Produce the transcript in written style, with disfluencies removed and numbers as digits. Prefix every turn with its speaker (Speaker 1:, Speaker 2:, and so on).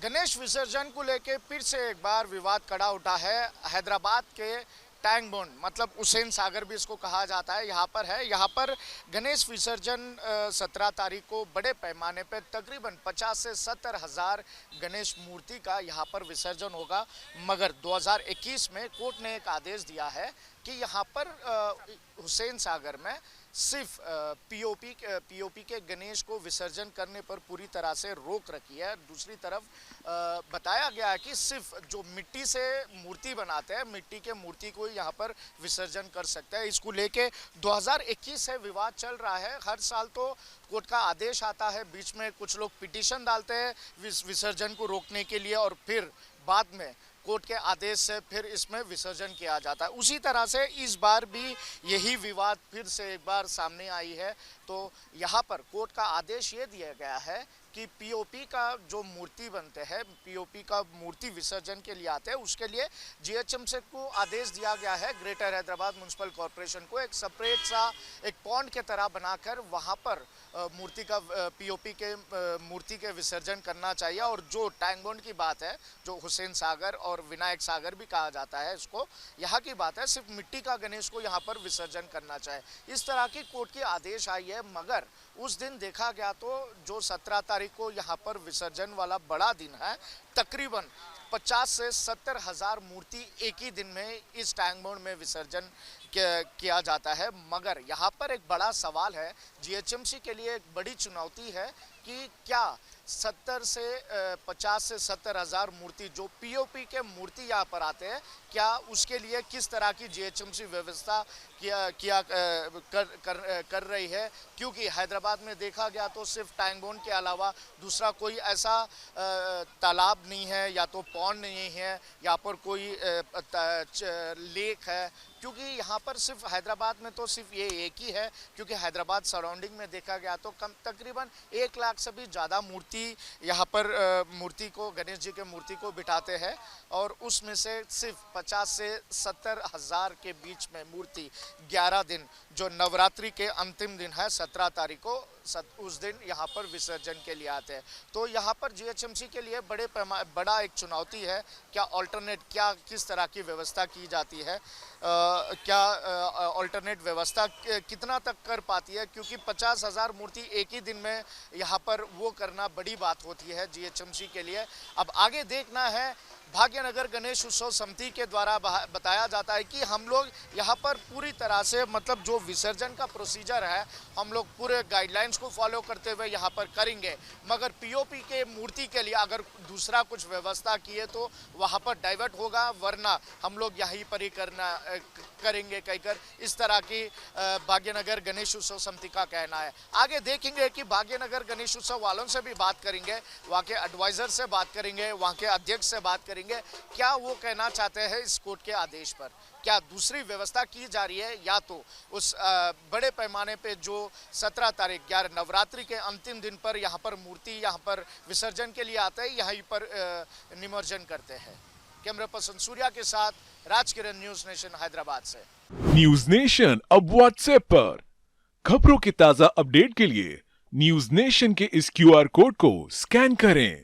Speaker 1: गणेश विसर्जन को लेके फिर से एक बार विवाद खड़ा उठा है। हैदराबाद के टैंक बॉन्ड मतलब हुसैन सागर भी इसको कहा जाता है, यहाँ पर है। यहाँ पर गणेश विसर्जन 17 तारीख को बड़े पैमाने पर तकरीबन 50 से 70 हज़ार गणेश मूर्ति का यहाँ पर विसर्जन होगा। मगर 2021 में कोर्ट ने एक आदेश दिया है कि यहाँ पर हुसैन सागर में सिर्फ पीओपी के गणेश को विसर्जन करने पर पूरी तरह से रोक रखी है। दूसरी तरफ बताया गया है कि सिर्फ जो मिट्टी से मूर्ति बनाते हैं, मिट्टी के मूर्ति को यहाँ पर विसर्जन कर सकते हैं। इसको लेके 2021 से विवाद चल रहा है। हर साल तो कोर्ट का आदेश आता है, बीच में कुछ लोग पिटीशन डालते हैं विसर्जन को रोकने के लिए और फिर बाद में कोर्ट के आदेश से फिर इसमें विसर्जन किया जाता है। उसी तरह से इस बार भी यही विवाद फिर से एक बार सामने आई है। तो यहाँ पर कोर्ट का आदेश ये दिया गया है कि पीओपी का जो मूर्ति बनते हैं, पीओपी का मूर्ति विसर्जन के लिए आते हैं, उसके लिए जीएचएमसी को आदेश दिया गया है। ग्रेटर हैदराबाद म्युनिसिपल कॉरपोरेशन को एक सेपरेट सा एक पॉन्ड के तरह बनाकर वहाँ पर मूर्ति का पीओपी के मूर्ति के विसर्जन करना चाहिए। और जो टैंक बॉन्ड की बात है, जो हुसैन सागर और विनायक सागर भी कहा जाता है इसको, यहाँ की बात है सिर्फ मिट्टी का गणेश को यहाँ पर विसर्जन करना चाहिए। इस तरह की कोर्ट की आदेश आई है। मगर उस दिन देखा गया तो जो 17 तारीख को यहाँ पर विसर्जन वाला बड़ा दिन है, तकरीबन 50 से 70 हज़ार मूर्ति एक ही दिन में इस टैंक बॉन्ड में विसर्जन किया जाता है। मगर यहाँ पर एक बड़ा सवाल है, जीएचएमसी के लिए एक बड़ी चुनौती है कि क्या 50 से 70 हज़ार मूर्ति जो पीओपी के मूर्ति यहाँ पर आते हैं, क्या उसके लिए किस तरह की जीएचएमसी व्यवस्था कर रही है। क्योंकि हैदराबाद में देखा गया तो सिर्फ टैंक बॉन्ड के अलावा दूसरा कोई ऐसा तालाब नहीं है, या तो पॉन्ड नहीं है, या पर कोई लेक है। क्योंकि यहाँ पर सिर्फ हैदराबाद में तो सिर्फ ये एक ही है। क्योंकि हैदराबाद सराउंडिंग में देखा गया तो तकरीबन 1 लाख से भी ज़्यादा मूर्ति यहाँ पर मूर्ति को, गणेश जी के मूर्ति को बिठाते हैं। और उसमें से सिर्फ 50 से 70 हज़ार के बीच में मूर्ति 11 दिन, जो नवरात्रि के अंतिम दिन है 17 तारीख को, उस दिन यहाँ पर विसर्जन के लिए आते हैं। तो यहाँ पर जीएचएमसी के लिए बड़ा एक चुनौती है। क्या अल्टरनेट, क्या किस तरह की व्यवस्था की जाती है, क्या अल्टरनेट व्यवस्था कितना तक कर पाती है। क्योंकि 50 हज़ार मूर्ति एक ही दिन में यहाँ पर वो करना बड़ी बात होती है जीएचएमसी के लिए। अब आगे देखना है। भाग्यनगर गणेश उत्सव समिति के द्वारा बताया जाता है कि हम लोग यहाँ पर पूरी तरह से मतलब जो विसर्जन का प्रोसीजर है, हम लोग पूरे गाइडलाइंस को फॉलो करते हुए यहाँ पर करेंगे। मगर पीओपी के मूर्ति के लिए अगर दूसरा कुछ व्यवस्था किए तो वहाँ पर डाइवर्ट होगा, वरना हम लोग यहीं पर ही करेंगे कहकर इस तरह की भाग्यनगर गणेश उत्सव समिति का कहना है। आगे देखेंगे कि भाग्यनगर गणेश उत्सव वालों से भी बात करेंगे, वहाँ के एडवाइजर से बात करेंगे, वहाँ के अध्यक्ष से बात करेंगे, क्या वो कहना चाहते हैं इस कोर्ट के आदेश पर। क्या दूसरी व्यवस्था की जा रही है, या तो उस बड़े पैमाने पे जो 17 तारीख 11 नवरात्रि के अंतिम दिन पर यहाँ पर मूर्ति यहाँ पर विसर्जन के लिए आते हैं, यहीं पर निमज्जन करते हैं। कैमरा पर्सन सूर्या के साथ राजकिरण, न्यूज नेशन हैदराबाद से।
Speaker 2: न्यूज नेशन अब व्हाट्सएप पर खबरों के ताजा अपडेट के लिए न्यूज नेशन के इस क्यूआर कोड को स्कैन करें।